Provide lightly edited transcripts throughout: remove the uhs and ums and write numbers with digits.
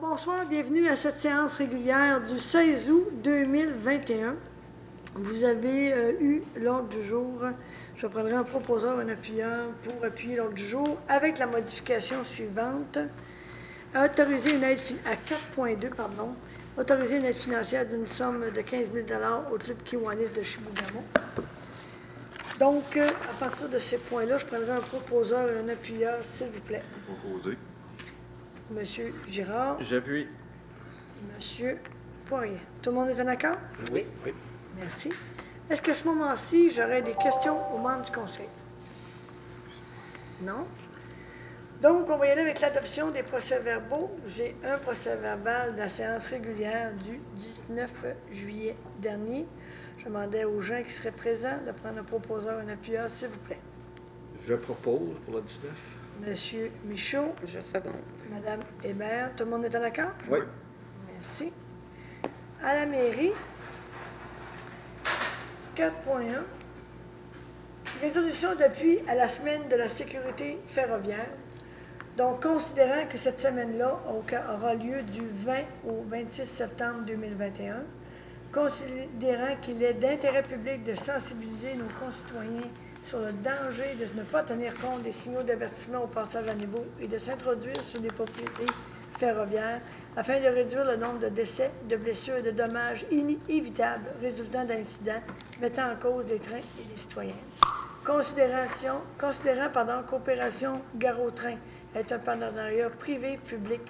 bonsoir, bienvenue à cette séance régulière du 16 août 2021. Vous avez eu l'ordre du jour. Je prendrai un proposeur, un appuyeur pour appuyer l'ordre du jour avec la modification suivante. Autoriser une aide à 4.2, pardon. Autoriser une aide financière d'une somme de 15 000 au Club Kiwanis de Chibougamau. Donc, à partir de ces points-là, je prendrai un proposeur et un appuyeur, s'il vous plaît. Proposé. Monsieur Girard. J'appuie. Monsieur Poirier. Tout le monde est en accord? Oui. Oui. Merci. Est-ce qu'à ce moment-ci, j'aurais des questions aux membres du Conseil? Non? Donc, on va y aller avec l'adoption des procès-verbaux. J'ai un procès-verbal de la séance régulière du 19 juillet dernier. Je demandais aux gens qui seraient présents de prendre un proposeur, un appuyeur, s'il vous plaît. Je propose pour le 19. Monsieur Michaud. Je seconde. Madame Hébert. Tout le monde est en accord? Oui. Merci. À la mairie, 4.1. Résolution d'appui à la semaine de la sécurité ferroviaire. Donc, considérant que cette semaine-là aura lieu du 20 au 26 septembre 2021, considérant qu'il est d'intérêt public de sensibiliser nos concitoyens sur le danger de ne pas tenir compte des signaux d'avertissement au passage à niveau et de s'introduire sur des propriétés ferroviaires afin de réduire le nombre de décès, de blessures et de dommages inévitables résultant d'incidents mettant en cause les trains et les citoyens. Considérant qu'Opération Gare au Train est un partenariat privé-public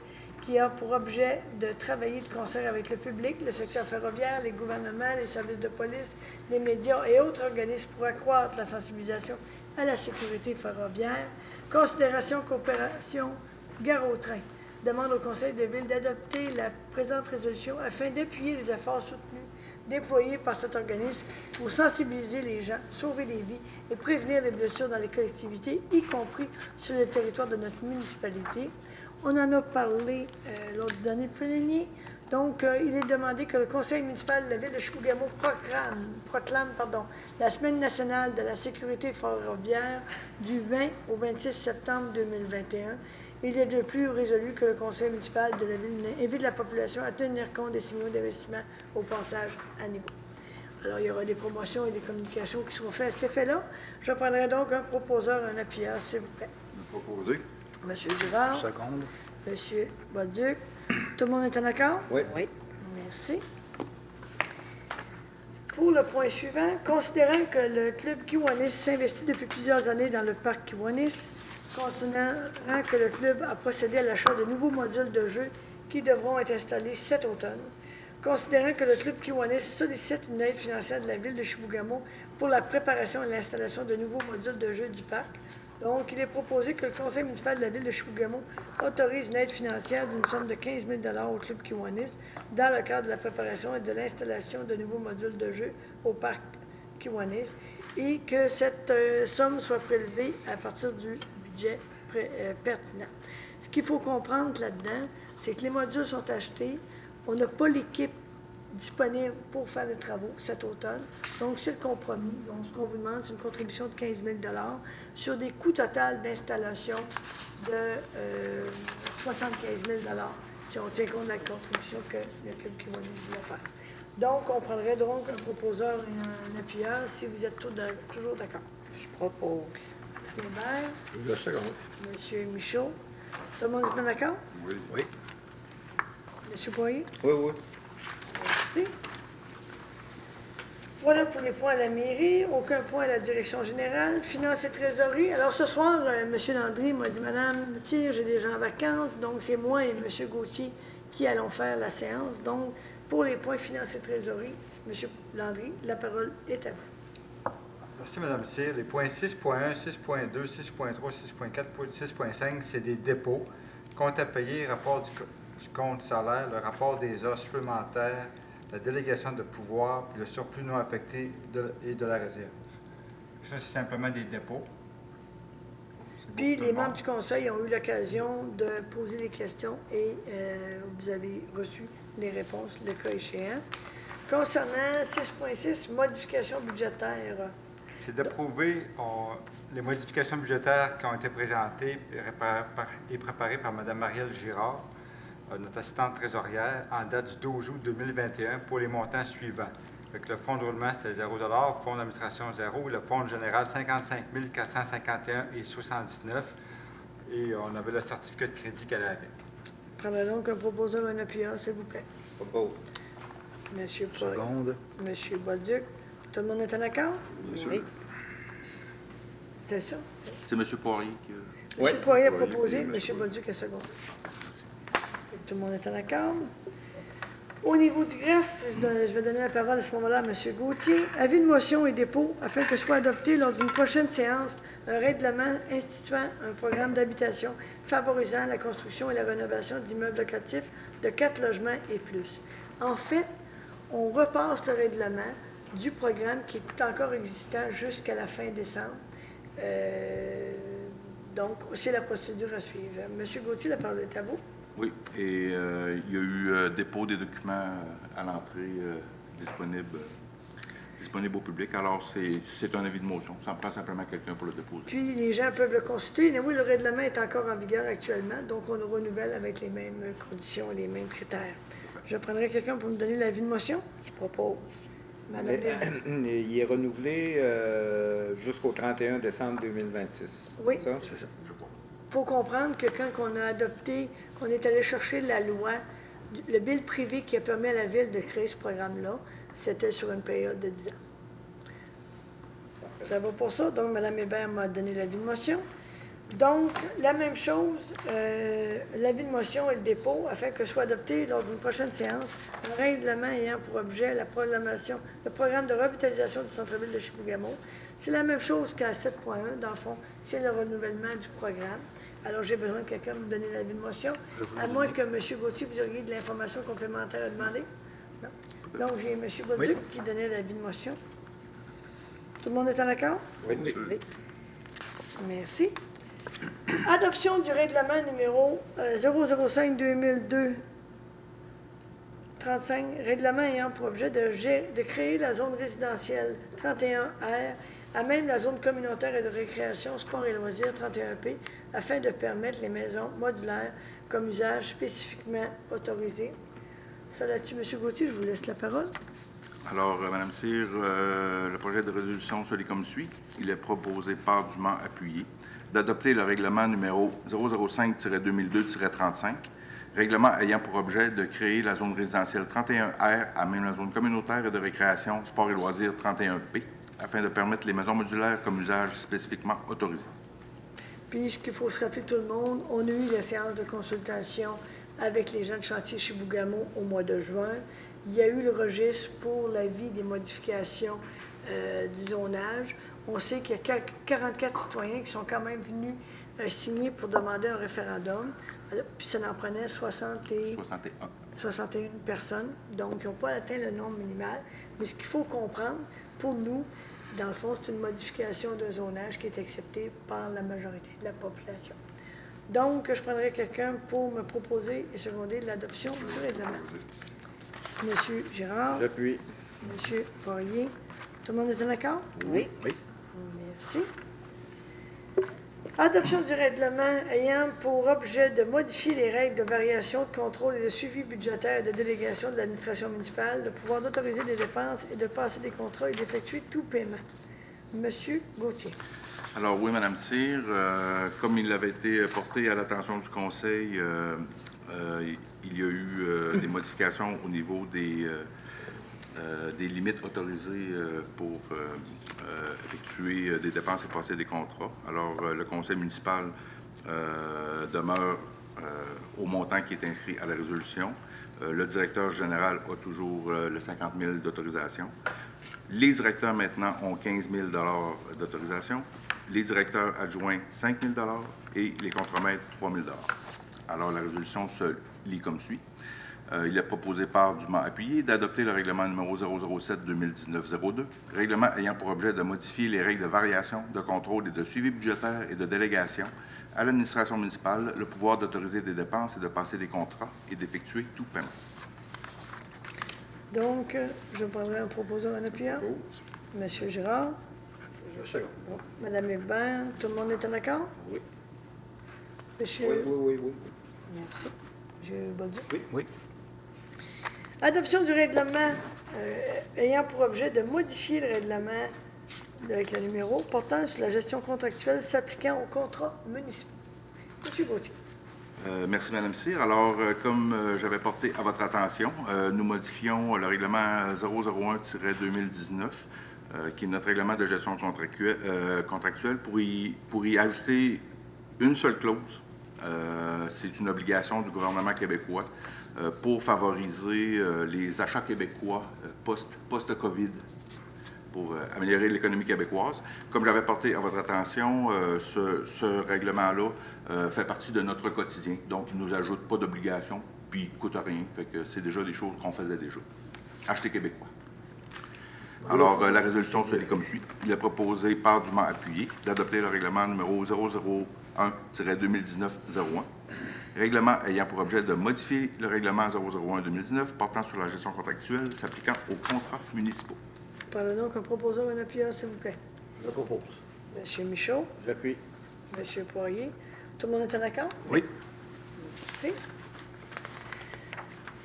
qui a pour objet de travailler de concert avec le public, le secteur ferroviaire, les gouvernements, les services de police, les médias et autres organismes pour accroître la sensibilisation à la sécurité ferroviaire. Considération qu'Opération Gare au Train demande au Conseil de ville d'adopter la présente résolution afin d'appuyer les efforts soutenus déployés par cet organisme pour sensibiliser les gens, sauver des vies et prévenir les blessures dans les collectivités, y compris sur le territoire de notre municipalité. On en a parlé lors du dernier plénier. Donc, il est demandé que le Conseil municipal de la ville de Chibougamau proclame la Semaine nationale de la sécurité ferroviaire du 20 au 26 septembre 2021. Il est de plus résolu que le Conseil municipal de la ville invite la population à tenir compte des signaux d'investissement au passage à niveau. Alors, il y aura des promotions et des communications qui seront faites à cet effet-là. Je prendrai donc un proposeur, un appuyeur, s'il vous plaît. Proposé. Monsieur Girard. Seconde. Monsieur Boduc. Tout le monde est en accord? Oui. Oui. Merci. Pour le point suivant, considérant que le Club Kiwanis s'investit depuis plusieurs années dans le parc Kiwanis, considérant que le club a procédé à l'achat de nouveaux modules de jeu qui devront être installés cet automne, considérant que le Club Kiwanis sollicite une aide financière de la ville de Chibougamau pour la préparation et l'installation de nouveaux modules de jeu du parc. Donc, il est proposé que le Conseil municipal de la ville de Chibougamau autorise une aide financière d'une somme de 15 000 au Club Kiwanis dans le cadre de la préparation et de l'installation de nouveaux modules de jeu au parc Kiwanis et que cette somme soit prélevée à partir du budget pertinent. Ce qu'il faut comprendre là-dedans, c'est que les modules sont achetés, on n'a pas l'équipe disponible pour faire les travaux cet automne. Donc, c'est le compromis. Donc, ce qu'on vous demande, c'est une contribution de 15 000 sur des coûts totaux d'installation de 75 000 si on tient compte de la contribution que le Club Kiwanis voulait faire. Donc, on prendrait donc un proposeur et un appuyeur si vous êtes toujours d'accord. Je propose. Hébert. Je seconde. Monsieur Michaud. Tout le monde est bien d'accord? Oui. Oui. Monsieur Poirier. Oui, oui. Merci. Voilà pour les points à la mairie. Aucun point à la direction générale. Finances et trésorerie. Alors, ce soir, M. Landry m'a dit, Madame Thier, j'ai des gens en vacances, donc c'est moi et M. Gauthier qui allons faire la séance. Donc, pour les points finances et trésorerie, M. Landry, la parole est à vous. Merci, Mme Cyr. Les points 6.1, 6.2, 6.3, 6.4, 6.5, c'est des dépôts. Compte à payer, rapport du compte salaire, le rapport des heures supplémentaires, la délégation de pouvoir, puis le surplus non affecté et de la réserve. Ça, c'est simplement des dépôts. Puis, les membres du Conseil ont eu l'occasion de poser des questions et vous avez reçu les réponses, le cas échéant. Concernant 6.6, modification budgétaire. C'est d'approuver les modifications budgétaires qui ont été présentées et préparées par Mme Marielle Girard. notre assistante trésorière, en date du 12 août 2021 pour les montants suivants. Avec le fonds de roulement, c'était 0 fonds d'administration 0, le fonds général 55 451,79 et on avait le certificat de crédit qu'elle avait. Prendrez donc un proposeur, un appuyeur, s'il vous plaît. Propose. Monsieur Paul. Seconde. Monsieur Bolduc. Tout le monde est en accord? Bien sûr. Oui. C'était ça. C'est M. Poirier qui... Monsieur Poirier a Poirier, proposé, oui, M. monsieur Bolduc est second. Tout le monde est en accord? Au niveau du greffe, je vais donner la parole à ce moment-là à M. Gauthier. Avis de motion et dépôt afin que soit adopté lors d'une prochaine séance un règlement instituant un programme d'habitation favorisant la construction et la rénovation d'immeubles locatifs de 4 logements et plus. En fait, on repasse le règlement du programme qui est encore existant jusqu'à la fin décembre. Donc, c'est la procédure à suivre. M. Gauthier, la parole est à vous. Oui, et il y a eu dépôt des documents à l'entrée disponibles au public. Alors, c'est un avis de motion. Ça prend simplement quelqu'un pour le déposer. Puis, les gens peuvent le consulter. Mais oui, le règlement est encore en vigueur actuellement, donc on le renouvelle avec les mêmes conditions, les mêmes critères. Je prendrai quelqu'un pour me donner l'avis de motion. Je propose. Madame Desmarais. Il est renouvelé jusqu'au 31 décembre 2026. Oui. C'est ça? C'est ça. Il faut comprendre que quand on a adopté, qu'on est allé chercher la loi, le bill privé qui a permis à la Ville de créer ce programme-là, c'était sur une période de 10 ans. Ça va pour ça. Donc, Mme Hébert m'a donné l'avis de motion. Donc, la même chose, l'avis de motion et le dépôt, afin que soit adopté lors d'une prochaine séance un règlement ayant pour objet la proclamation, le programme de revitalisation du centre-ville de Chibougamau. C'est la même chose qu'à 7.1, dans le fond, c'est le renouvellement du programme. Alors, j'ai besoin de quelqu'un pour me donner l'avis de motion, à moins que M. Gauthier, vous auriez de l'information complémentaire à demander. Non. Donc, j'ai M. Bolduc qui donnait l'avis de motion. Tout le monde est en accord? Oui. Oui. Merci. Adoption du règlement numéro 005-2002-35, règlement ayant pour objet de créer la zone résidentielle 31R, à même la zone communautaire et de récréation, sport et loisirs 31P, afin de permettre les maisons modulaires comme usage spécifiquement autorisé. Ça là-dessus, M. Gauthier, je vous laisse la parole. Alors, Mme Cyr, le projet de résolution se lit comme suit. Il est proposé par dûment appuyé d'adopter le règlement numéro 005-2002-35, règlement ayant pour objet de créer la zone résidentielle 31R à même la zone communautaire et de récréation, sport et loisirs 31P, afin de permettre les maisons modulaires comme usage spécifiquement autorisé. Puis, ce qu'il faut se rappeler tout le monde, on a eu la séance de consultation avec les gens de chantier chez Chibougamau au mois de juin. Il y a eu le registre pour l'avis des modifications du zonage. On sait qu'il y a 44 citoyens qui sont quand même venus signer pour demander un référendum. Puis ça en prenait 61 personnes, donc ils n'ont pas atteint le nombre minimal. Mais ce qu'il faut comprendre, pour nous, dans le fond, c'est une modification de zonage qui est acceptée par la majorité de la population. Donc, je prendrai quelqu'un pour me proposer et seconder l'adoption du règlement. Monsieur Girard, J'appuie. Monsieur Poirier, tout le monde est en accord? Oui. Oui. Merci. Adoption du règlement ayant pour objet de modifier les règles de variation, de contrôle et de suivi budgétaire et de délégation de l'administration municipale, le pouvoir d'autoriser des dépenses et de passer des contrats et d'effectuer tout paiement. Monsieur Gauthier. Alors oui, Mme Cyr, comme il avait été porté à l'attention du Conseil, il y a eu des modifications au niveau des limites autorisées pour effectuer des dépenses et passer des contrats. Alors, le Conseil municipal demeure au montant qui est inscrit à la résolution. Le directeur général a toujours le 50 000 d'autorisation. Les directeurs, maintenant, ont 15 000 d'autorisation. Les directeurs adjoints, 5 000 et les contremaîtres, 3 000 Alors, la résolution se lit comme suit. Il est proposé par dûment appuyé d'adopter le règlement numéro 007-2019-02, règlement ayant pour objet de modifier les règles de variation, de contrôle et de suivi budgétaire et de délégation à l'administration municipale le pouvoir d'autoriser des dépenses et de passer des contrats et d'effectuer tout paiement. Donc, je prendrai un proposeur, un appuyant. Monsieur Girard. Je second. Madame Hébert, tout le monde est en accord? Oui. Monsieur. Oui. Merci. M. Bolduc. Oui. Oui. Adoption du règlement ayant pour objet de modifier le règlement avec le numéro portant sur la gestion contractuelle s'appliquant aux contrats municipaux. M. Gauthier. Merci, Mme Cyr. Alors, comme j'avais porté à votre attention, nous modifions le règlement 001-2019, qui est notre règlement de gestion contractuelle, pour y ajouter une seule clause. C'est une obligation du gouvernement québécois pour favoriser les achats québécois post-COVID, pour améliorer l'économie québécoise. Comme j'avais porté à votre attention, ce règlement-là fait partie de notre quotidien. Donc, il ne nous ajoute pas d'obligations, puis il ne coûte rien. Fait que c'est déjà des choses qu'on faisait déjà. Acheter québécois. Alors, la résolution se lit comme suit. Il est proposé par dûment appuyé d'adopter le règlement numéro 001-2019-01. Règlement ayant pour objet de modifier le règlement 001-2019 portant sur la gestion contractuelle s'appliquant aux contrats municipaux. Parlez donc un proposeur ou un appuyeur, s'il vous plaît. Je propose. M. Michaud, J'appuie. M. Poirier. Tout le monde est en accord? Oui. Merci.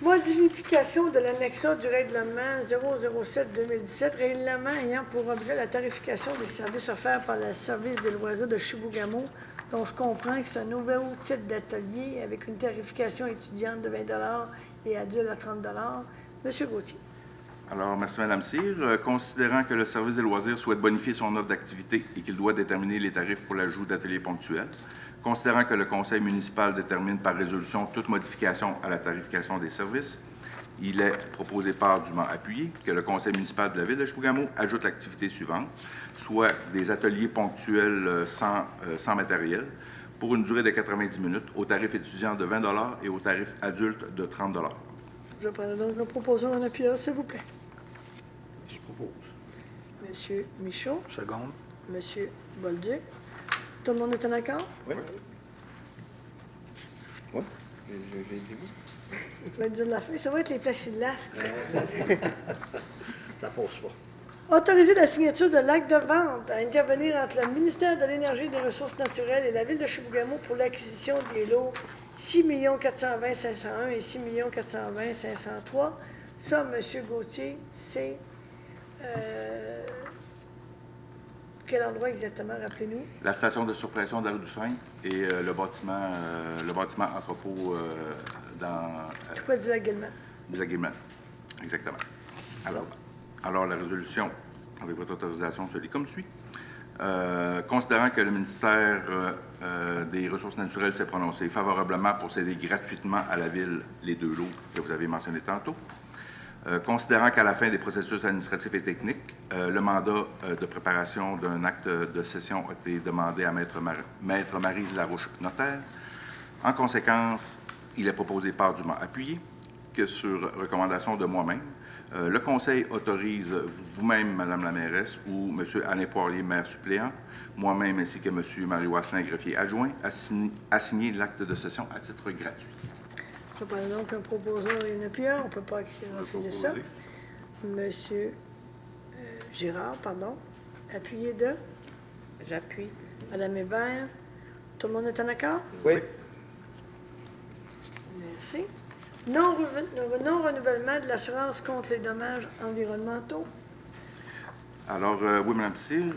Modification de l'annexa du règlement 007-2017, règlement ayant pour objet la tarification des services offerts par le service des loisirs de Chibougamau, dont je comprends que c'est un nouveau type d'atelier avec une tarification étudiante de 20 et adulte à 30 M. Gauthier. Alors, merci, Mme Cyr. Considérant que le service des loisirs souhaite bonifier son offre d'activité et qu'il doit déterminer les tarifs pour l'ajout d'ateliers ponctuels, considérant que le conseil municipal détermine par résolution toute modification à la tarification des services, il est proposé par dûment appuyé que le conseil municipal de la ville de Chibougamau ajoute l'activité suivante, soit des ateliers ponctuels sans matériel, pour une durée de 90 minutes, au tarif étudiant de 20 et au tarif adulte de 30 Je prends donc le proposeur un appuyeur, s'il vous plaît. Je propose. M. Michaud, Seconde. M. Bolduc. Tout le monde est en accord? Oui. Oui. J'ai dit oui. Je vais dire de la fin. Ça va être les placides-lasques. Ça passe pas. Autoriser la signature de l'acte de vente à intervenir entre le ministère de l'Énergie et des Ressources naturelles et la Ville de Chibougamau pour l'acquisition des lots 6 420 501 et 6 420 503. Ça, M. Gauthier, c'est... quel endroit exactement, rappelez-nous? La station de surpression de la rue du Frein et le bâtiment entrepôt Tout près du lac Guillemette. du lac Guillemette. Exactement. Alors, la résolution, avec votre autorisation, se lit comme suit. Considérant que le ministère des Ressources naturelles s'est prononcé favorablement pour céder gratuitement à la Ville les 2 lots que vous avez mentionnés tantôt, considérant qu'à la fin des processus administratifs et techniques, le mandat de préparation d'un acte de cession a été demandé à Maître Maryse Larouche, notaire. En conséquence, il est proposé par dûment appuyé que, sur recommandation de moi-même, le Conseil autorise vous-même, Madame la mairesse, ou M. Alain Poirier, maire suppléant, moi-même ainsi que M. Mario Asselin, greffier adjoint, à signer l'acte de cession à titre gratuit. Je prends donc un proposeur et un appuyeur. On ne peut pas refuser ça. Monsieur Girard, pardon. Appuyé de? J'appuie. Madame Hébert. Tout le monde est en accord? Oui. Merci. Non-renouvellement de l'assurance contre les dommages environnementaux. Alors, oui, Mme Cyr,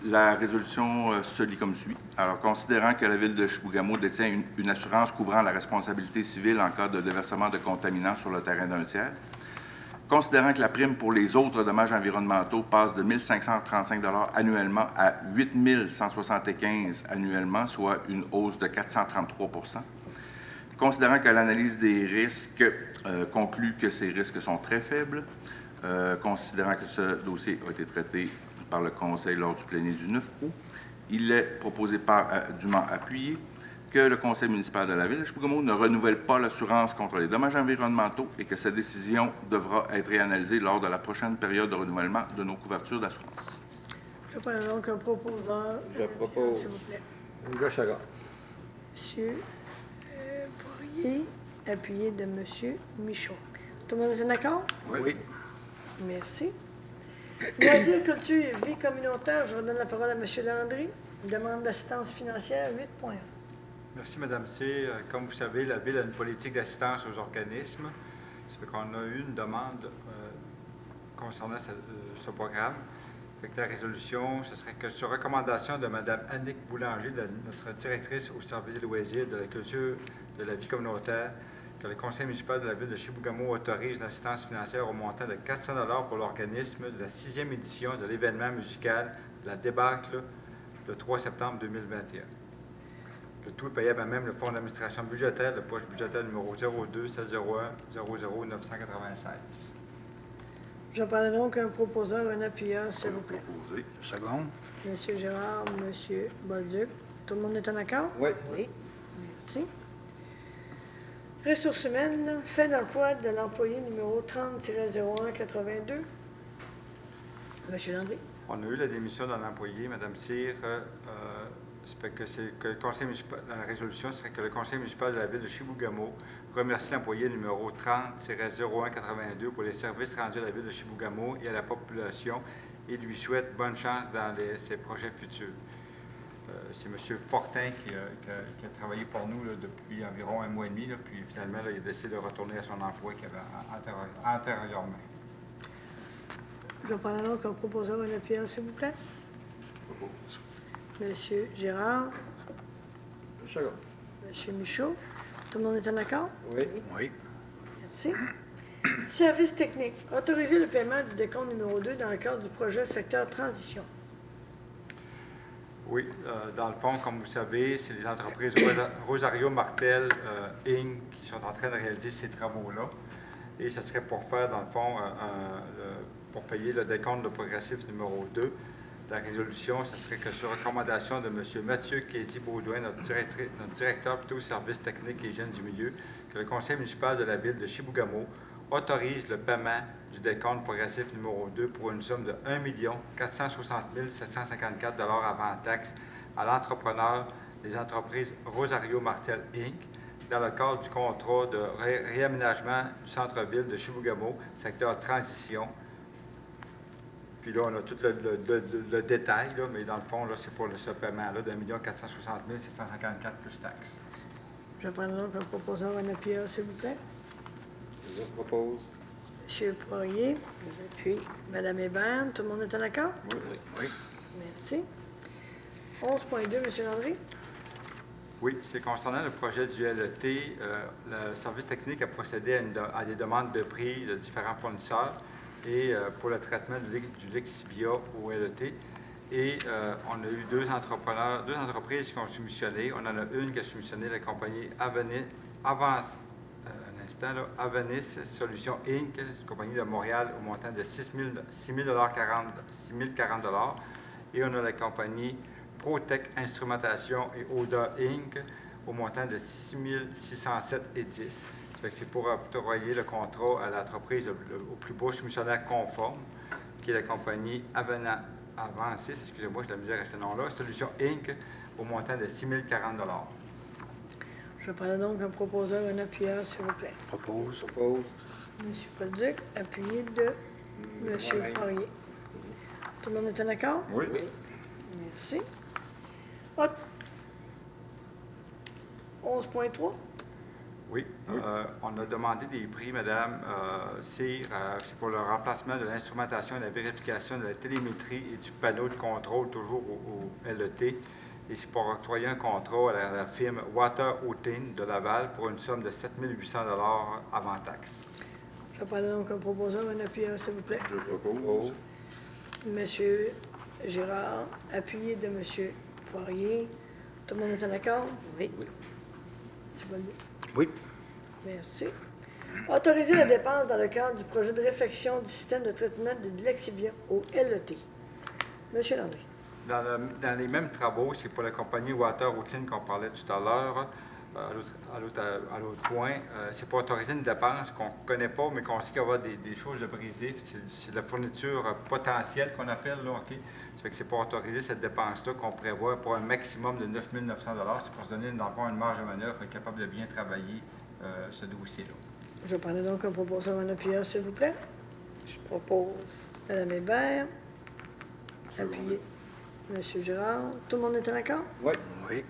la résolution se lit comme suit. Alors, considérant que la Ville de Chibougamau détient une assurance couvrant la responsabilité civile en cas de déversement de contaminants sur le terrain d'un tiers, considérant que la prime pour les autres dommages environnementaux passe de 1 535 annuellement à 8 175 annuellement, soit une hausse de 433 considérant que l'analyse des risques conclut que ces risques sont très faibles, considérant que ce dossier a été traité par le Conseil lors du plénier du 9 août, il est proposé par dûment appuyé que le Conseil municipal de la Ville de Chibougamau ne renouvelle pas l'assurance contre les dommages environnementaux et que cette décision devra être réanalysée lors de la prochaine période de renouvellement de nos couvertures d'assurance. Je prends donc un proposeur. Je propose. S'il vous plaît. Je second. Monsieur Poirier, appuyé de Monsieur Michaud. Tout le monde est en accord? Oui. Merci. Loisirs, culture et vie communautaire, je redonne la parole à M. Landry. Demande d'assistance financière 8.1. Merci, Mme C. Comme vous savez, la Ville a une politique d'assistance aux organismes. Ça fait qu'on a eu une demande concernant ce programme. Fait que la résolution, ce serait que sur recommandation de Mme Annick Boulanger, notre directrice au service des loisirs, de la culture, de la vie communautaire, que le conseil municipal de la Ville de Chibougamau autorise une assistance financière au montant de 400 $ pour l'organisme de la 6e édition de l'événement musical La Débâcle le 3 septembre 2021. Le tout est payable à même le fonds d'administration budgétaire, le poche budgétaire numéro 02 701 00 996. Je parle donc un proposeur, un appuyeur, s'il vous plaît. Proposé. Second. Monsieur Gérard, Monsieur Bolduc. Tout le monde est en accord? Oui. Oui. Merci. Ressources humaines, fin d'emploi de l'employé numéro 30-01-82. Monsieur Landry. On a eu la démission d'un employé, Mme Cyr. Que le conseil municipal, la résolution serait que le conseil municipal de la Ville de Chibougamau remercie l'employé numéro 30-01-82 pour les services rendus à la Ville de Chibougamau et à la population et lui souhaite bonne chance dans ses projets futurs. C'est M. Fortin qui a travaillé pour nous là, depuis environ 1 mois et demi, là, puis finalement, là, il a décidé de retourner à son emploi qu'il avait antérieurement. Je parle donc un proposeur, un appuyeur, s'il vous plaît. Propose. Monsieur Gérard, Second. Monsieur Michaud. Tout le monde est en accord? Oui. Oui. Merci. Service technique. Autoriser le paiement du décompte numéro 2 dans le cadre du projet secteur transition. Oui, dans le fond, comme vous savez, c'est les entreprises Rosario Martel Inc. qui sont en train de réaliser ces travaux-là. Et ce serait pour faire, dans le fond, pour payer le décompte de progressif numéro 2. La résolution, ce serait que sur recommandation de M. Mathieu Kézy-Baudouin, notre directeur plutôt service technique et hygiène du milieu, que le conseil municipal de la Ville de Chibougamau autorise le paiement du décompte progressif numéro 2 pour une somme de 1 460 754 $ avant taxe à l'entrepreneur des entreprises Rosario Martel Inc. dans le cadre du contrat de réaménagement du centre-ville de Chibougamau, secteur transition. Puis là, on a tout le détail, là, mais dans le fond, c'est pour ce paiement-là de 1 460 754 plus taxes. Je prends donc un proposeur, un appuyeur, s'il vous plaît. Je propose. Monsieur Poirier, puis Mme Hébert. Tout le monde est en accord? Oui. Oui. Merci. 11.2, Monsieur Landry. Oui, c'est concernant le projet du LET. Le service technique a procédé à des demandes de prix de différents fournisseurs et pour le traitement du Lexivia au LET. Et on a eu deux entreprises qui ont soumissionné. On en a une qui a soumissionné, la compagnie Avanis Solutions Inc., une compagnie de Montréal au montant de 6 040 $. Et on a la compagnie ProTech Instrumentation et Oda Inc. au montant de 6 607,10 $. Ça fait que c'est pour octroyer le contrat à l'entreprise au plus beau soumissionnaire conforme, qui est la compagnie Avancis, excusez-moi, j'ai de la misère à ce nom-là, Solutions Inc., au montant de 6 040 $. Je prends donc un proposeur, un appuyeur, s'il vous plaît. Propose. Propose. Monsieur Bolduc, appuyé de Monsieur Moi-même. Poirier. Tout le monde est en accord? Oui. Merci. 11.3. Oui, on a demandé des prix, Madame Cyr, c'est pour le remplacement de l'instrumentation et la vérification de la télémétrie et du panneau de contrôle, toujours au LET. Et c'est pour octroyer un contrat à la firme Water Outing de Laval pour une somme de 7 800 $ avant taxe. Je parle donc un proposeur, un appuyeur, s'il vous plaît. Je propose. Monsieur Gérard, appuyé de Monsieur Poirier. Tout le monde est en accord? Oui. Monsieur Bolduc. Oui. Merci. Autoriser la dépense dans le cadre du projet de réfection du système de traitement de Lexivia au LET. Monsieur Landry. Dans les mêmes travaux, c'est pour la compagnie Water Outing qu'on parlait tout à l'heure, à l'autre point. C'est pour autoriser une dépense qu'on ne connaît pas, mais qu'on sait qu'il va y avoir des choses de brisées. C'est de la fourniture potentielle qu'on appelle, là, OK? Ça fait que c'est pour autoriser cette dépense-là qu'on prévoit pour un maximum de 9 900 $. C'est pour se donner dans le fond une marge de manœuvre et être capable de bien travailler ce dossier-là. Je prends donc un proposeur, un appuyeur, s'il vous plaît. Je propose Mme Hébert, appuyé Monsieur Gérard. Tout le monde est en accord? Oui. Oui.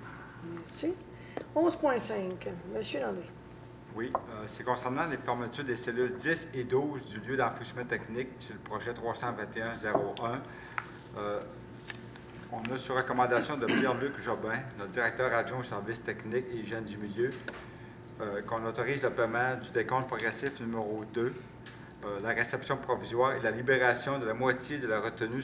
Merci. 11.5, M. Landry. Oui, c'est concernant les fermetures des cellules 10 et 12 du lieu d'enfouissement technique sur le projet 321-01. On a, sur recommandation de Pierre-Luc Jobin, notre directeur adjoint au service technique et hygiène du milieu, qu'on autorise le paiement du décompte progressif numéro 2, la réception provisoire et la libération de la moitié de la retenue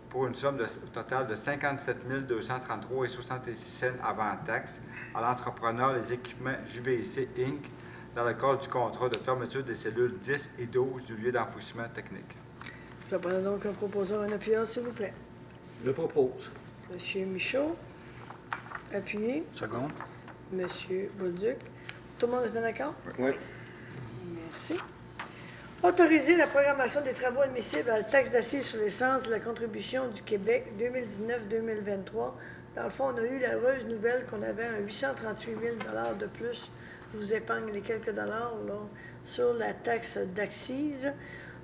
pour une somme totale de 57 233,66 cents avant taxe à l'entrepreneur Les Équipements JVC Inc. dans le cadre du contrat de fermeture des cellules 10 et 12 du lieu d'enfouissement technique. Je vais prendre donc un proposeur, un appuyeur, s'il vous plaît. Je propose. M. Michaud, appuyé. Seconde. M. Bolduc. Tout le monde est en accord? Oui. Merci. Autoriser la programmation des travaux admissibles à la taxe d'assises sur l'essence de la contribution du Québec 2019-2023. Dans le fond, on a eu la heureuse nouvelle qu'on avait un 838 000 de plus. Je vous épargne les quelques dollars là, sur la taxe d'assises.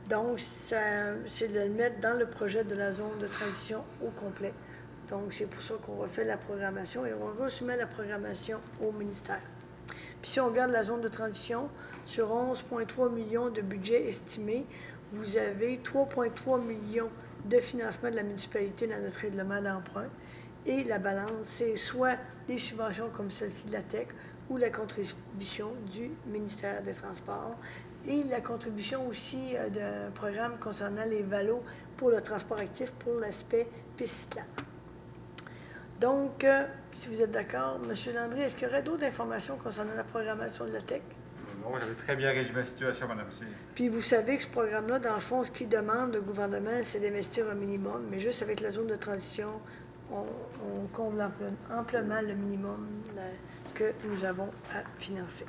Donc, c'est de le mettre dans le projet de la zone de transition au complet. Donc, c'est pour ça qu'on refait la programmation et on resoumet la programmation au ministère. Puis si on regarde la zone de transition, sur 11,3 millions de budget estimé, vous avez 3,3 millions de financement de la municipalité dans notre règlement d'emprunt. Et la balance, c'est soit des subventions comme celle-ci de la TEC ou la contribution du ministère des Transports et la contribution aussi d'un programme concernant les valos pour le transport actif pour l'aspect piste cyclable. Donc, si vous êtes d'accord, M. Landry, est-ce qu'il y aurait d'autres informations concernant la programmation de la TEC? Non, j'avais très bien résumé la situation, Mme Cyr. Puis vous savez que ce programme-là, dans le fond, ce qu'il demande au gouvernement, c'est d'investir un minimum, mais juste avec la zone de transition, on comble amplement le minimum que nous avons à financer.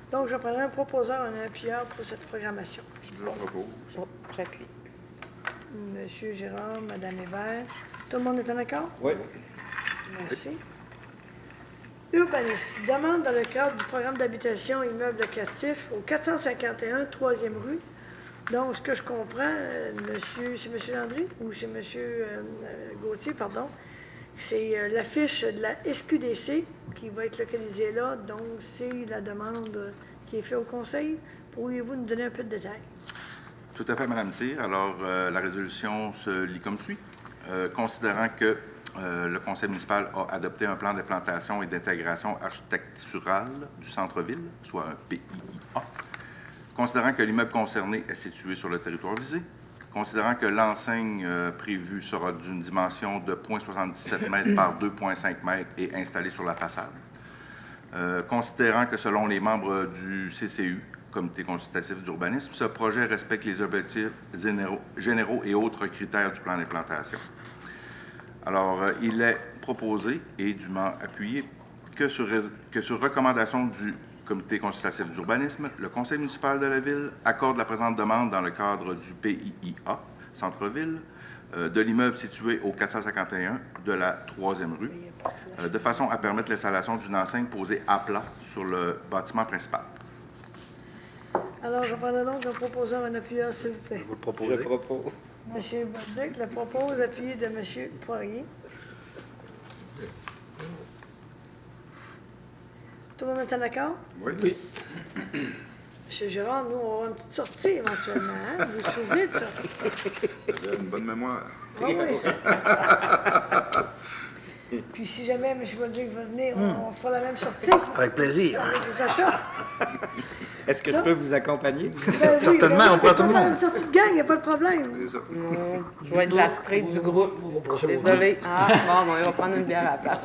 Donc, je prendrai un proposeur, un appuyeur pour cette programmation. Je le propose. Oh, j'appuie. Monsieur Gérard, Mme Hébert, tout le monde est en accord? Oui. Merci. Urbanisme demande dans le cadre du programme d'habitation immeuble locatif au 451 3e rue. Donc, ce que je comprends, c'est M. Landry ou c'est M. Gauthier, pardon, c'est l'affiche de la SQDC qui va être localisée là. Donc, c'est la demande qui est faite au Conseil. Pourriez-vous nous donner un peu de détails? Tout à fait, Mme Cyr. Alors, la résolution se lit comme suit. Considérant que le conseil municipal a adopté un plan d'implantation et d'intégration architecturale du centre-ville, soit un PIIA. Considérant que l'immeuble concerné est situé sur le territoire visé, considérant que l'enseigne prévue sera d'une dimension de 0,77 m par 2,5 m et installée sur la façade, considérant que selon les membres du CCU, Comité consultatif d'urbanisme, ce projet respecte les objectifs généraux et autres critères du plan d'implantation. Alors, il est proposé et dûment appuyé que sur recommandation du Comité consultatif d'urbanisme, le Conseil municipal de la Ville accorde la présente demande dans le cadre du PIIA, Centre-Ville, de l'immeuble situé au 451 de la 3e rue, de façon à permettre l'installation d'une enseigne posée à plat sur le bâtiment principal. Alors, je prendrai donc un proposeur, un appuyeur, s'il vous plaît. Vous le proposez? Je propose. M. Bolduc le propose, appuyé de M. Poirier. Tout le monde est en accord? Oui. M. Gérard, nous, on va avoir une petite sortie éventuellement. Hein? Vous vous souvenez de ça? J'avais une bonne mémoire. Ah oui. Puis si jamais M. Bolduc veut venir, on fera la même sortie. Avec plaisir. Avec des achats. Est-ce que je peux vous accompagner? Ben oui, Certainement, ben oui, on prend tout le faire monde. une sortie de gang, il n'y a pas de problème. C'est ça. Je vais être la straight du groupe. Désolée. Ah, bon, on va prendre une bière à la place.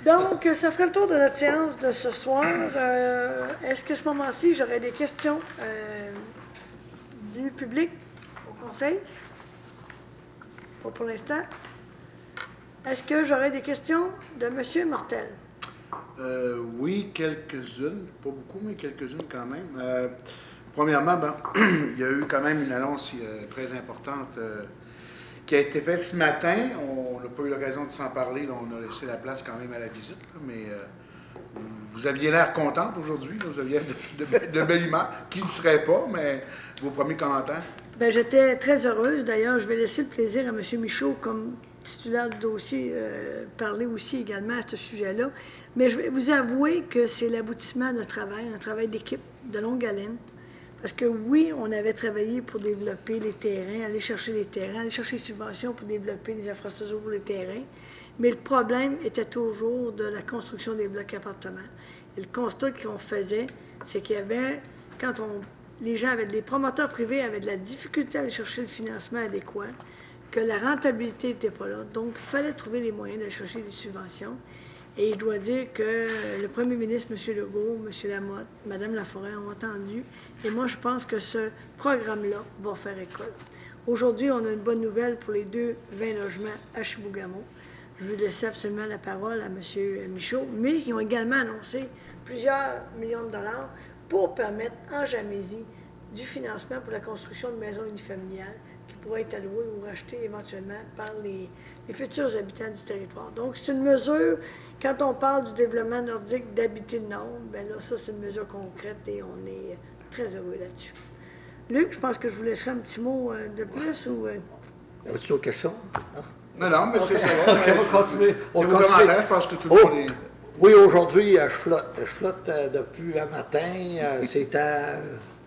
Donc, ça ferait le tour de notre séance de ce soir. Est-ce qu'à ce moment-ci, j'aurais des questions du public au conseil? Pas pour l'instant. Est-ce que j'aurais des questions de M. Martel? Oui, quelques-unes. Pas beaucoup, mais quelques-unes quand même. Premièrement, il y a eu quand même une annonce très importante qui a été faite ce matin. On n'a pas eu l'occasion de s'en parler. Là, on a laissé la place quand même à la visite. Là, mais vous aviez l'air contente aujourd'hui. Vous aviez de belle humeur, qui ne serait pas, mais vos premiers commentaires. Bien, j'étais très heureuse. D'ailleurs, je vais laisser le plaisir à M. Michaud, comme titulaire du dossier, parler aussi également à ce sujet-là. Mais je vais vous avouer que c'est l'aboutissement d'un travail, un travail d'équipe de longue haleine. Parce que oui, on avait travaillé pour développer les terrains, aller chercher les terrains, aller chercher les subventions pour développer les infrastructures pour les terrains. Mais le problème était toujours de la construction des blocs appartements. Et le constat qu'on faisait, c'est qu'il y avait, les promoteurs privés avaient de la difficulté à aller chercher le financement adéquat, que la rentabilité n'était pas là. Donc, il fallait trouver les moyens d'aller chercher des subventions. Et je dois dire que le premier ministre, M. Legault, M. Lamotte, Mme Laforêt ont entendu. Et moi, je pense que ce programme-là va faire école. Aujourd'hui, on a une bonne nouvelle pour les 20 logements à Chibougamau. Je veux laisser absolument la parole à M. Michaud, mais ils ont également annoncé plusieurs millions de dollars pour permettre en Jamésie du financement pour la construction de maisons unifamiliales qui pourraient être allouées ou rachetées éventuellement par les futurs habitants du territoire. Donc, c'est une mesure, quand on parle du développement nordique d'habiter le Nord, bien là, ça, c'est une mesure concrète et on est très heureux là-dessus. Luc, je pense que je vous laisserai un petit mot de plus ou... As-tu d'autres questions? Non, mais c'est ça va. OK, on va continuer. C'est vos commentaires, je pense que tout le monde est... Oui, aujourd'hui, je flotte. Je flotte depuis un matin. C'était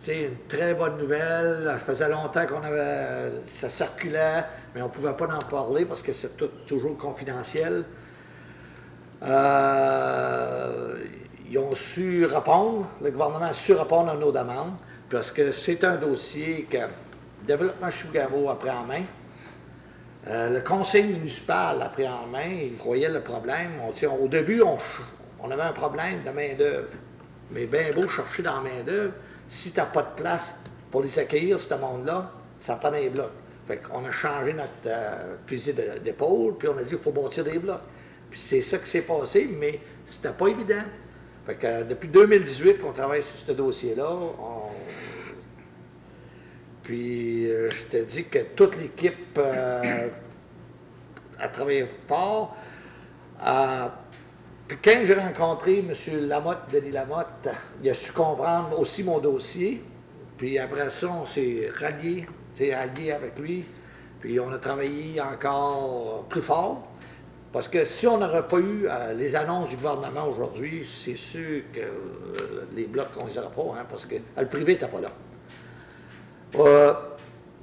une très bonne nouvelle. Ça faisait longtemps ça circulait, mais on ne pouvait pas en parler parce que c'est toujours confidentiel. Ils ont su répondre, le gouvernement a su répondre à nos demandes, parce que c'est un dossier que le développement Chibougamau a pris en main. Le conseil municipal a pris en main, il voyait le problème. Au début, on avait un problème de main-d'œuvre. Mais bien beau chercher dans la main-d'œuvre, si tu n'as pas de place pour les accueillir, ce monde-là, ça prend des blocs. Fait qu'on a changé notre fusil d'épaule, puis on a dit qu'il faut bâtir des blocs. Puis c'est ça qui s'est passé, mais c'était pas évident. Fait que depuis 2018 qu'on travaille sur ce dossier-là, puis je te dis que toute l'équipe a travaillé fort. Puis quand j'ai rencontré M. Lamotte, Denis Lamotte, il a su comprendre aussi mon dossier. Puis après ça, on s'est allié avec lui. Puis on a travaillé encore plus fort. Parce que si on n'aurait pas eu les annonces du gouvernement aujourd'hui, c'est sûr que les blocs, on les aurait pas, hein, parce que le privé n'était pas là.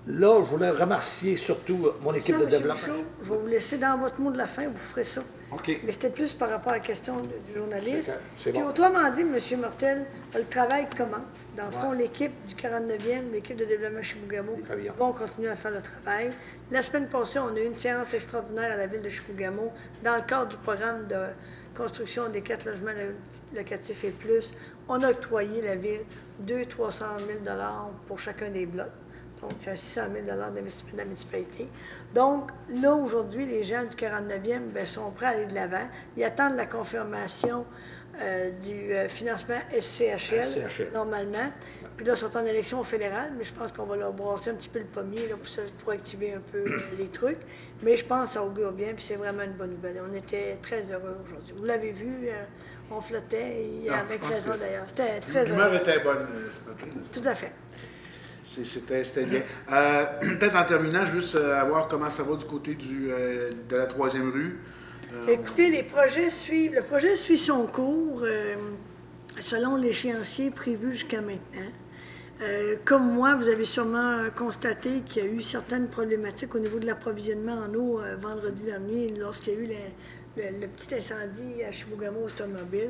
Là, je voulais remercier surtout mon équipe de développement. Michaud, je vais vous laisser dans votre mot de la fin, vous ferez ça. OK. Mais c'était plus par rapport à la question du journaliste. C'est Puis bon. autrement dit, M. Martel, le travail commence. Dans le fond, l'équipe du 49e, l'équipe de développement Chibougamau, vont continuer à faire le travail. La semaine passée, on a eu une séance extraordinaire à la ville de Chibougamau dans le cadre du programme de construction des 4 logements locatifs et plus. On a octroyé la ville 200 000 $300 000 pour chacun des blocs. Donc, 600 000 $ d'investissement de la municipalité. Donc, là, aujourd'hui, les gens du 49e sont prêts à aller de l'avant. Ils attendent la confirmation du financement SCHL, normalement. Puis là, ils sont en élection fédérale, mais je pense qu'on va leur brasser un petit peu le pommier là, pour activer un peu les trucs. Mais je pense que ça augure bien, puis c'est vraiment une bonne nouvelle. On était très heureux aujourd'hui. Vous l'avez vu, on flottait, et avec raison d'ailleurs. C'était très heureux. L'humeur était bonne ce matin. Tout à fait. C'était bien. Peut-être en terminant, juste voir comment ça va du côté de la 3e rue. Écoutez, le projet suit son cours selon l'échéancier prévu jusqu'à maintenant. Comme moi, vous avez sûrement constaté qu'il y a eu certaines problématiques au niveau de l'approvisionnement en eau vendredi dernier lorsqu'il y a eu le petit incendie à Chibougamau Automobile.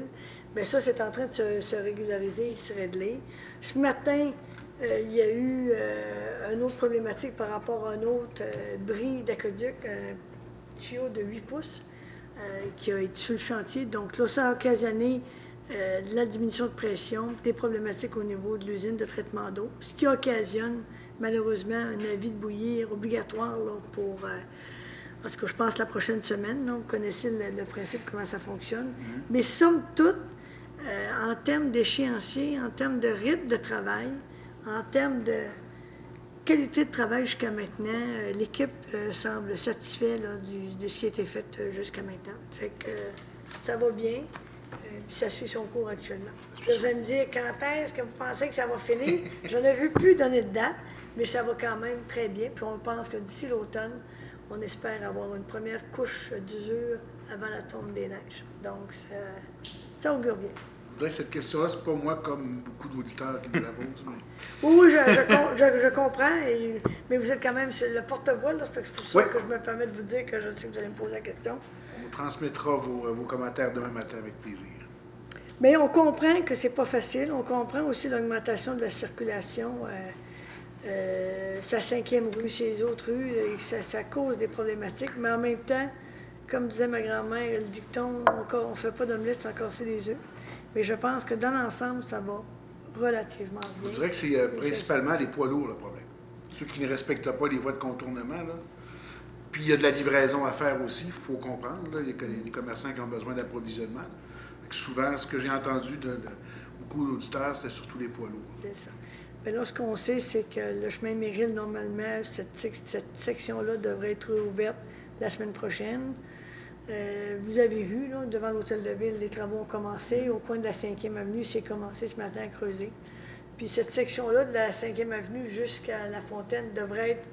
Bien, ça, c'est en train de se régulariser et se régler. Ce matin, il y a eu une autre problématique par rapport à un autre bris d'aqueduc, un tuyau de 8 pouces qui a été sur le chantier. Donc là, ça a occasionné de la diminution de pression, des problématiques au niveau de l'usine de traitement d'eau, ce qui occasionne malheureusement un avis de bouillir obligatoire là, pour, en tout cas, je pense la prochaine semaine. Là, vous connaissez le principe, comment ça fonctionne. Mais somme toute, en termes d'échéancier, en termes de rythme de travail, en termes de qualité de travail jusqu'à maintenant, l'équipe semble satisfaite de ce qui a été fait jusqu'à maintenant. C'est que ça va bien, puis ça suit son cours actuellement. Vous allez me dire quand est-ce que vous pensez que ça va finir? Je n'ai vu plus donner de date, mais ça va quand même très bien. Puis on pense que d'ici l'automne, on espère avoir une première couche d'usure avant la tombe des neiges. Donc, ça augure bien. Je dirais que cette question-là, c'est pas moi comme beaucoup d'auditeurs qui me la posent. Oui, je comprends, mais vous êtes quand même sur le porte-voix, là, fait que c'est pour ça Oui. que je me permets de vous dire que je sais que vous allez me poser la question. On transmettra vos commentaires demain matin avec plaisir. Mais on comprend que c'est pas facile. On comprend aussi l'augmentation de la circulation. Sa 5e rue, ses autres rues, et ça cause des problématiques. Mais en même temps, comme disait ma grand-mère, le dicton, on ne fait pas d'omelette sans casser les œufs. Mais je pense que dans l'ensemble, ça va relativement Je bien. dirais que c'est principalement les poids lourds le problème. Ceux qui ne respectent pas les voies de contournement, là. Puis il y a de la livraison à faire aussi, il faut comprendre. Là. Il y a des commerçants qui ont besoin d'approvisionnement. Souvent, ce que j'ai entendu de beaucoup d'auditeurs, c'était surtout les poids lourds. C'est ça. Mais là, ce qu'on sait, c'est que le chemin Méril, normalement, cette section-là devrait être ouverte la semaine prochaine. Vous avez vu, là, devant l'Hôtel de Ville, les travaux ont commencé. Au coin de la 5e avenue, c'est commencé ce matin à creuser. Puis cette section-là, de la 5e avenue jusqu'à La Fontaine, devrait être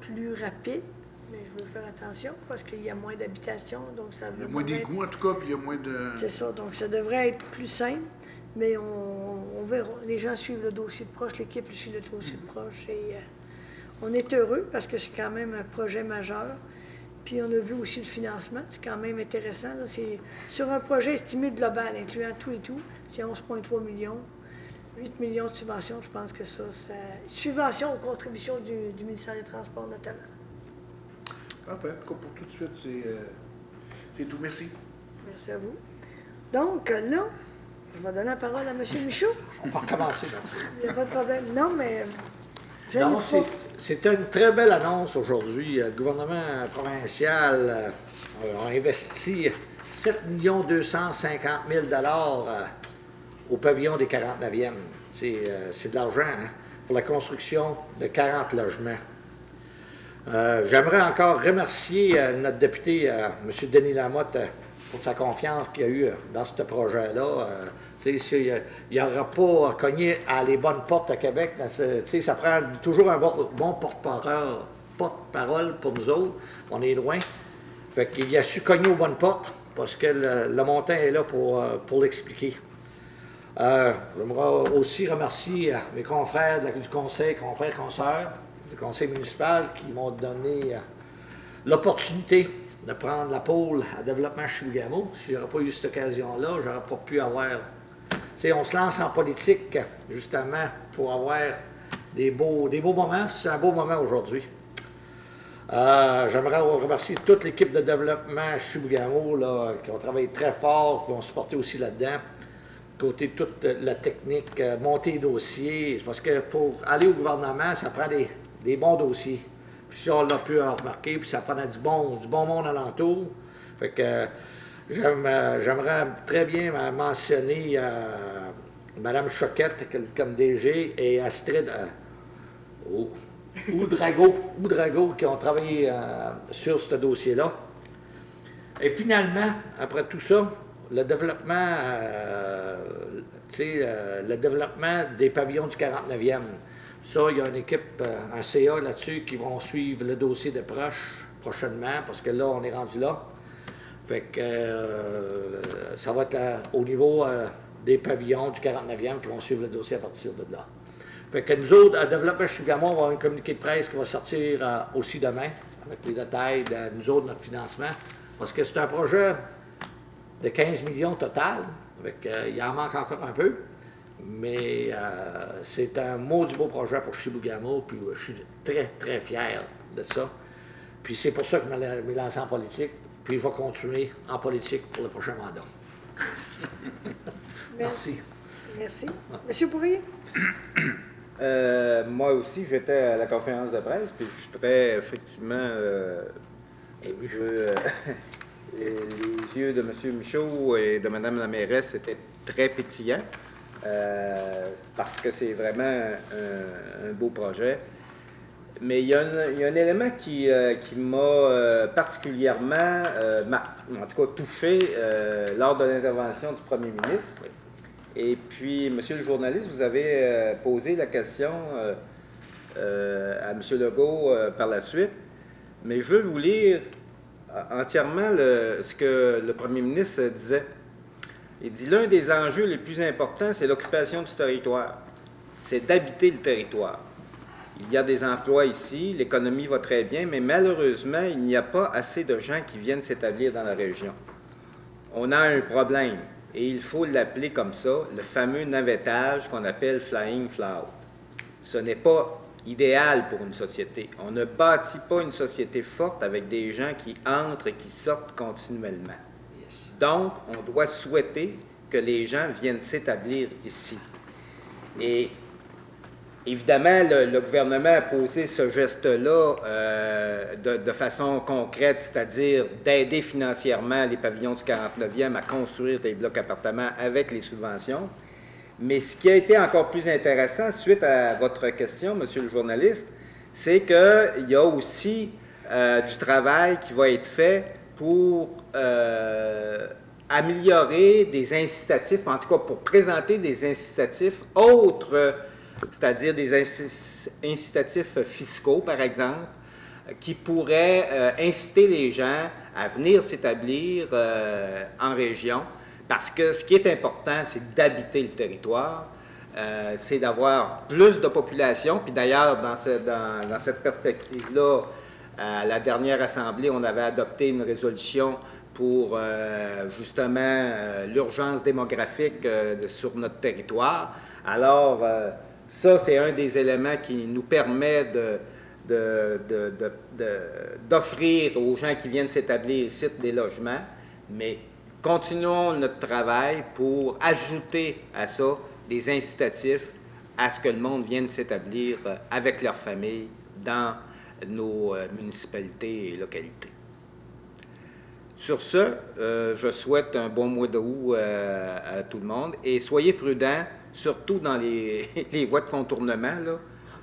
plus rapide. Mais je veux faire attention parce qu'il y a moins d'habitations. Donc ça Il y a moins d'égouts, en tout cas, puis il y a moins de... C'est ça. Donc ça devrait être plus simple. Mais on verra. Les gens suivent le dossier de proche, l'équipe suit le dossier de proche. Et on est heureux parce que c'est quand même un projet majeur. Puis on a vu aussi le financement, c'est quand même intéressant. Là. C'est sur un projet estimé global, incluant tout et tout, c'est 11,3 millions. 8 millions de subventions, je pense que ça... Subventions aux contributions du ministère des Transports, notamment. Parfait. En tout cas, pour tout de suite, c'est tout. Merci. Merci à vous. Donc, là, je vais donner la parole à M. Michaud. On va recommencer, merci. Il n'y a pas de problème. Non, mais... Non, c'était une très belle annonce aujourd'hui. Le gouvernement provincial a investi 7 250 000 au pavillon des 49e. C'est de l'argent hein, pour la construction de 40 logements. J'aimerais encore remercier notre député, M. Denis Lamotte, pour sa confiance qu'il a eue dans ce projet-là. S'il n'aura pas cogné à les bonnes portes à Québec, ça prend toujours un bon porte-parole pour nous autres. On est loin. Fait qu'il a su cogner aux bonnes portes parce que le montant est là pour l'expliquer. J'aimerais aussi remercier mes confrères du conseil, consoeurs du conseil municipal qui m'ont donné l'opportunité de prendre la pôle à développement Chibougamau. Si je n'aurais pas eu cette occasion-là, je n'aurais pas pu avoir... on se lance en politique, justement, pour avoir des beaux moments. C'est un beau moment aujourd'hui. J'aimerais remercier toute l'équipe de développement Chibougamau, là, qui ont travaillé très fort, qui ont supporté aussi là-dedans. Côté toute la technique, monter les dossiers. Parce que pour aller au gouvernement, ça prend des bons dossiers. Puis ça, on l'a pu remarquer, puis ça prenait du bon monde alentour. Fait que j'aimerais très bien mentionner Mme Choquette comme DG et Astrid Oudrago qui ont travaillé sur ce dossier-là. Et finalement, après tout ça, le développement des pavillons du 49e. Ça, il y a une équipe, un CA là-dessus, qui vont suivre le dossier de prochainement, parce que là, on est rendu là. Fait que ça va être au niveau des pavillons du 49e qui vont suivre le dossier à partir de là. Fait que nous autres, à Développement Chibougamau, on va avoir un communiqué de presse qui va sortir aussi demain, avec les détails de nous autres, notre financement, parce que c'est un projet de 15 millions total. Il en manque encore un peu, mais c'est un maudit beau projet pour Chibougamau, puis je suis très, très fier de ça. Puis c'est pour ça que je m'ai lancé en politique, puis je vais continuer en politique pour le prochain mandat. Merci. Merci. Monsieur Poirier? Moi aussi, j'étais à la conférence de presse, puis je suis très, effectivement, les yeux de M. Michaud et de Mme la mairesse étaient très pétillants, parce que c'est vraiment un beau projet. Mais il y a un élément qui m'a particulièrement, en tout cas touché lors de l'intervention du premier ministre. Et puis, monsieur le journaliste, vous avez posé la question à M. Legault par la suite. mais je veux vous lire entièrement ce que le premier ministre disait. Il dit « L'un des enjeux les plus importants, c'est l'occupation du territoire. C'est d'habiter le territoire. Il y a des emplois ici, l'économie va très bien, mais malheureusement, il n'y a pas assez de gens qui viennent s'établir dans la région. On a un problème, et il faut l'appeler comme ça, le fameux navettage qu'on appelle flying cloud. Ce n'est pas idéal pour une société. On ne bâtit pas une société forte avec des gens qui entrent et qui sortent continuellement. Donc, on doit souhaiter que les gens viennent s'établir ici. Et évidemment, le gouvernement a posé ce geste-là de façon concrète, c'est-à-dire d'aider financièrement les pavillons du 49e à construire des blocs appartements avec les subventions. Mais ce qui a été encore plus intéressant, suite à votre question, monsieur le journaliste, c'est qu'il y a aussi du travail qui va être fait pour améliorer des incitatifs, en tout cas pour présenter des incitatifs autres, c'est-à-dire des incitatifs fiscaux, par exemple, qui pourraient inciter les gens à venir s'établir en région. Parce que ce qui est important, c'est d'habiter le territoire, c'est d'avoir plus de population. Puis d'ailleurs, dans cette perspective-là, à la dernière Assemblée, on avait adopté une résolution pour justement l'urgence démographique sur notre territoire. Alors, ça, c'est un des éléments qui nous permet d'offrir aux gens qui viennent s'établir ici des logements, mais continuons notre travail pour ajouter à ça des incitatifs à ce que le monde vienne s'établir avec leur famille dans nos municipalités et localités. Sur ce, je souhaite un bon mois d'août à tout le monde et soyez prudents, surtout dans les voies de contournement.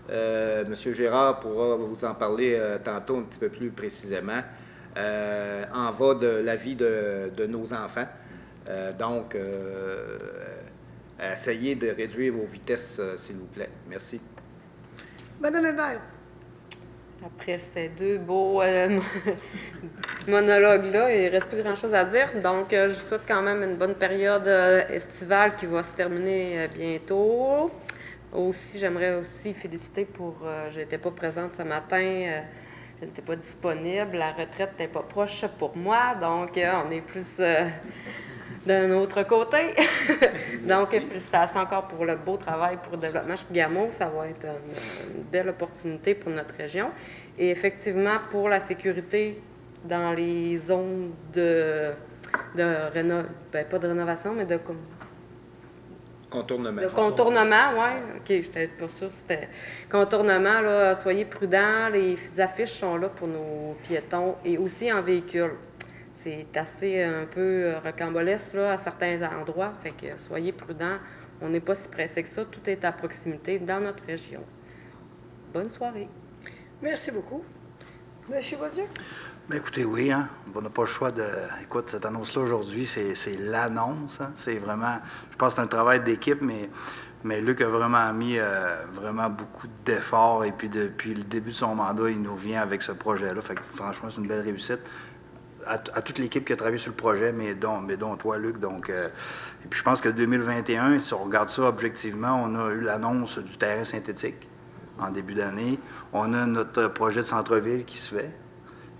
M. Gérard pourra vous en parler tantôt un petit peu plus précisément. En va de la vie de nos enfants. Donc, essayez de réduire vos vitesses, s'il vous plaît. Merci. Madame Hébert. Après ces deux beaux monologues-là, il ne reste plus grand-chose à dire. Donc, je souhaite quand même une bonne période estivale qui va se terminer bientôt. Aussi, j'aimerais aussi féliciter pour... je n'étais pas présente ce matin. Je n'étais pas disponible. La retraite n'était pas proche pour moi. Donc, on est plus d'un autre côté. Donc, félicitations encore pour le beau travail pour le développement Chibougamau. Ça va être une belle opportunité pour notre région. Et effectivement, pour la sécurité dans les zones pas de rénovation, mais de contournement. De contournement, oui. OK, j'étais pas sûre. C'était contournement, là, soyez prudents. Les affiches sont là pour nos piétons et aussi en véhicule. C'est assez un peu rocambolesque là, à certains endroits, fait que soyez prudents. On n'est pas si pressé que ça. Tout est à proximité dans notre région. Bonne soirée. Merci beaucoup. Monsieur Bolduc? Bien, écoutez, oui, hein, on n'a pas le choix de... Écoute, cette annonce-là, aujourd'hui, c'est l'annonce. Hein, c'est vraiment... Je pense que c'est un travail d'équipe, mais Luc a vraiment mis vraiment beaucoup d'efforts. Et puis, depuis le début de son mandat, il nous vient avec ce projet-là. Fait que, franchement, c'est une belle réussite. À toute l'équipe qui a travaillé sur le projet, mais dont toi, Luc. Donc, et puis, je pense que 2021, si on regarde ça objectivement, on a eu l'annonce du terrain synthétique en début d'année. On a notre projet de centre-ville qui se fait.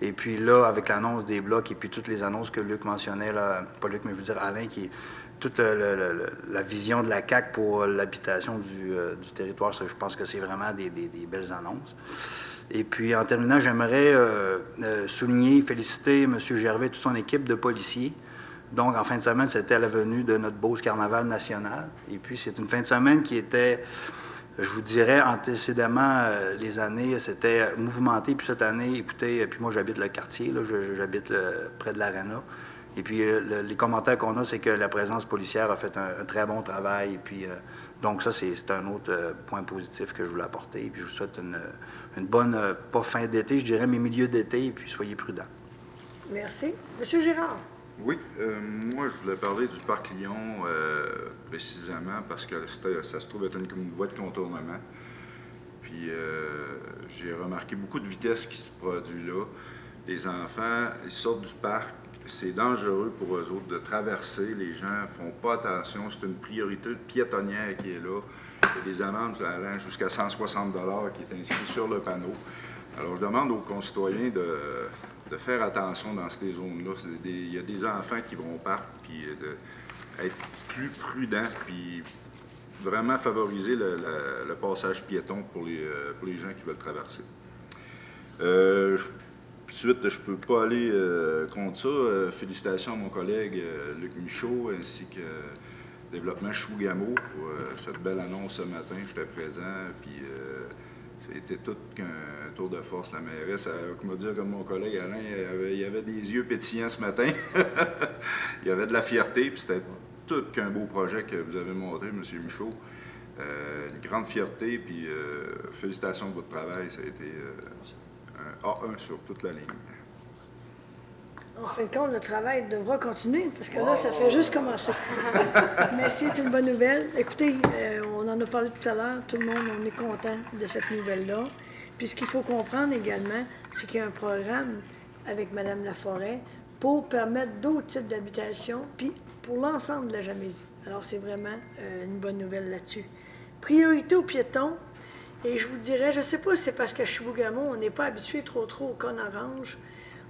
Et puis là, avec l'annonce des blocs et puis toutes les annonces que Luc mentionnait, là, pas Luc, mais je veux dire Alain, qui est toute la vision de la CAQ pour l'habitation du territoire, ça, je pense que c'est vraiment des belles annonces. Et puis, en terminant, j'aimerais souligner, féliciter M. Gervais et toute son équipe de policiers. Donc, en fin de semaine, c'était la venue de notre Beauce Carnaval national. Et puis, c'est une fin de semaine qui était, je vous dirais, antécédemment, les années, c'était mouvementé. Puis cette année, écoutez, puis moi, j'habite le quartier, là, j'habite près de l'Arena. Et puis, les commentaires qu'on a, c'est que la présence policière a fait un très bon travail. Et puis, donc ça, c'est un autre point positif que je voulais apporter. Et puis, je vous souhaite une bonne, pas fin d'été, je dirais, mais milieu d'été. Et puis, soyez prudents. Merci. Monsieur Girard. Oui, moi, je voulais parler du parc Lyon précisément parce que ça se trouve être une voie de contournement. Puis Puis j'ai remarqué beaucoup de vitesse qui se produit là. Les enfants, ils sortent du parc. C'est dangereux pour eux autres de traverser. Les gens ne font pas attention. C'est une priorité piétonnière qui est là. Il y a des amendes allant jusqu'à 160 $ qui est inscrit sur le panneau. Alors, je demande aux concitoyens de faire attention dans ces zones-là. Il y a des enfants qui vont au parc, puis d'être plus prudents, puis vraiment favoriser le passage piéton pour les gens qui veulent traverser. Ensuite, je ne peux pas aller contre ça. Félicitations à mon collègue Luc Michaud ainsi que Développement Chibougamau pour cette belle annonce ce matin. J'étais présent, puis c'était tout qu'un tour de force. La mairesse, comme m'a dit comme mon collègue Alain, il y avait des yeux pétillants ce matin. Il y avait de la fierté, puis c'était tout qu'un beau projet que vous avez montré, M. Michaud. Une grande fierté, puis félicitations de votre travail. Ça a été un A1 sur toute la ligne. En fin de compte, le travail devra continuer, parce que là, ça fait juste commencer. Mais c'est une bonne nouvelle. Écoutez, on en a parlé tout à l'heure, tout le monde, on est content de cette nouvelle-là. Puis ce qu'il faut comprendre également, c'est qu'il y a un programme avec Mme Laforêt pour permettre d'autres types d'habitations, puis pour l'ensemble de la Jamaisie. Alors, c'est vraiment une bonne nouvelle là-dessus. Priorité aux piétons, et je vous dirais, je ne sais pas si c'est parce qu'à Chibougamau, on n'est pas habitué trop au cône orange.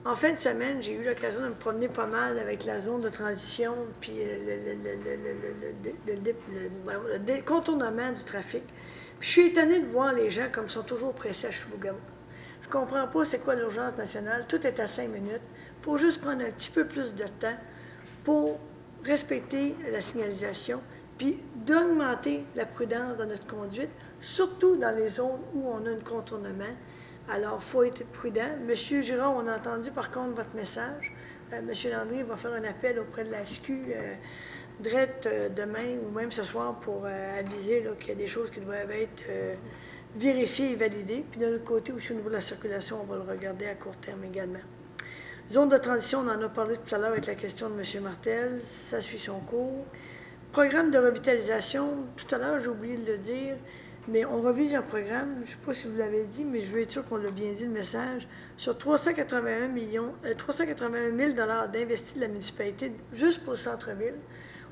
En fin de semaine, j'ai eu l'occasion de me promener pas mal avec la zone de transition, puis le contournement du trafic. Puis je suis étonnée de voir les gens comme ils sont toujours pressés à Chibougamau. Je ne comprends pas c'est quoi l'urgence nationale. Tout est à 5 minutes. Il faut juste prendre un petit peu plus de temps pour respecter la signalisation, puis d'augmenter la prudence dans notre conduite, surtout dans les zones où on a un contournement. Alors, il faut être prudent. Monsieur Girard, on a entendu par contre votre message. Monsieur Landry va faire un appel auprès de la SQ demain ou même ce soir pour aviser qu'il y a des choses qui doivent être vérifiées et validées. Puis de l'autre côté, aussi au niveau de la circulation, on va le regarder à court terme également. Zone de transition, on en a parlé tout à l'heure avec la question de M. Martel. Ça suit son cours. Programme de revitalisation, tout à l'heure, j'ai oublié de le dire. Mais on revise un programme, je ne sais pas si vous l'avez dit, mais je veux être sûr qu'on l'a bien dit, le message, sur 381 000 $ d'investis de la municipalité juste pour le centre-ville.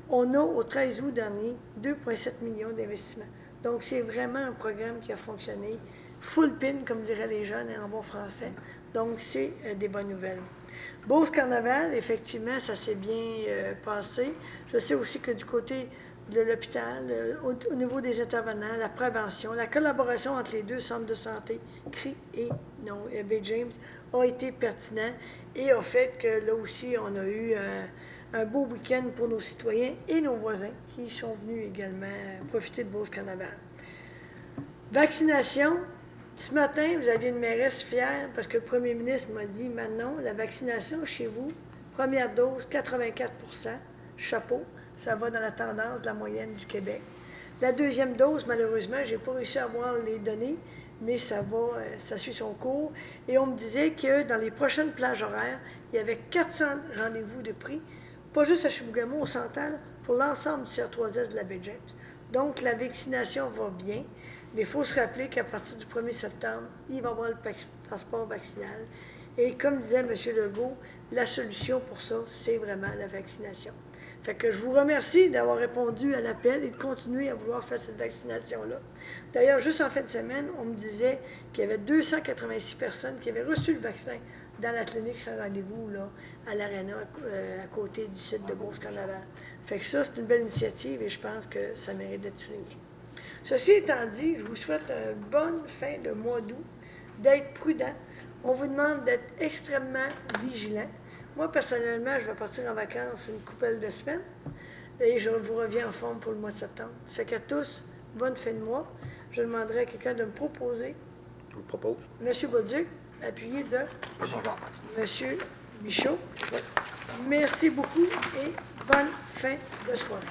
On a, au 13 août dernier, 2,7 millions d'investissements. Donc, c'est vraiment un programme qui a fonctionné. Full pin, comme diraient les jeunes en bon français. Donc, c'est des bonnes nouvelles. Beauce Carnaval, effectivement, ça s'est bien passé. Je sais aussi que du côté de l'hôpital, au niveau des intervenants, la prévention, la collaboration entre les deux centres de santé, CRI et Bay James, a été pertinent et a fait que là aussi, on a eu un beau week-end pour nos citoyens et nos voisins qui sont venus également profiter de Beauce Carnaval. Vaccination. Ce matin, vous aviez une mairesse fière parce que le premier ministre m'a dit, Manon, la vaccination chez vous, première dose, 84 %, chapeau. Ça va dans la tendance de la moyenne du Québec. La deuxième dose, malheureusement, je n'ai pas réussi à avoir les données, mais ça suit son cours. Et on me disait que dans les prochaines plages horaires, il y avait 400 rendez-vous de prix, pas juste à Chibougamau, au Santal, pour l'ensemble du CR3S de la Bay James. Donc, la vaccination va bien, mais il faut se rappeler qu'à partir du 1er septembre, il va y avoir le passeport vaccinal. Et comme disait M. Legault, la solution pour ça, c'est vraiment la vaccination. Fait que je vous remercie d'avoir répondu à l'appel et de continuer à vouloir faire cette vaccination-là. D'ailleurs, juste en fin de semaine, on me disait qu'il y avait 286 personnes qui avaient reçu le vaccin dans la clinique sans rendez-vous là, à l'Arena, à côté du site de Beauce Carnaval. Fait que ça, c'est une belle initiative et je pense que ça mérite d'être souligné. Ceci étant dit, je vous souhaite une bonne fin de mois d'août, d'être prudent. On vous demande d'être extrêmement vigilant. Moi, personnellement, je vais partir en vacances une couple de semaines et je vous reviens en forme pour le mois de septembre. Fait qu'à tous, bonne fin de mois. Je demanderai à quelqu'un de me proposer. Je vous propose. M. Bauduc, appuyé de M. Michaud. Merci beaucoup et bonne fin de soirée.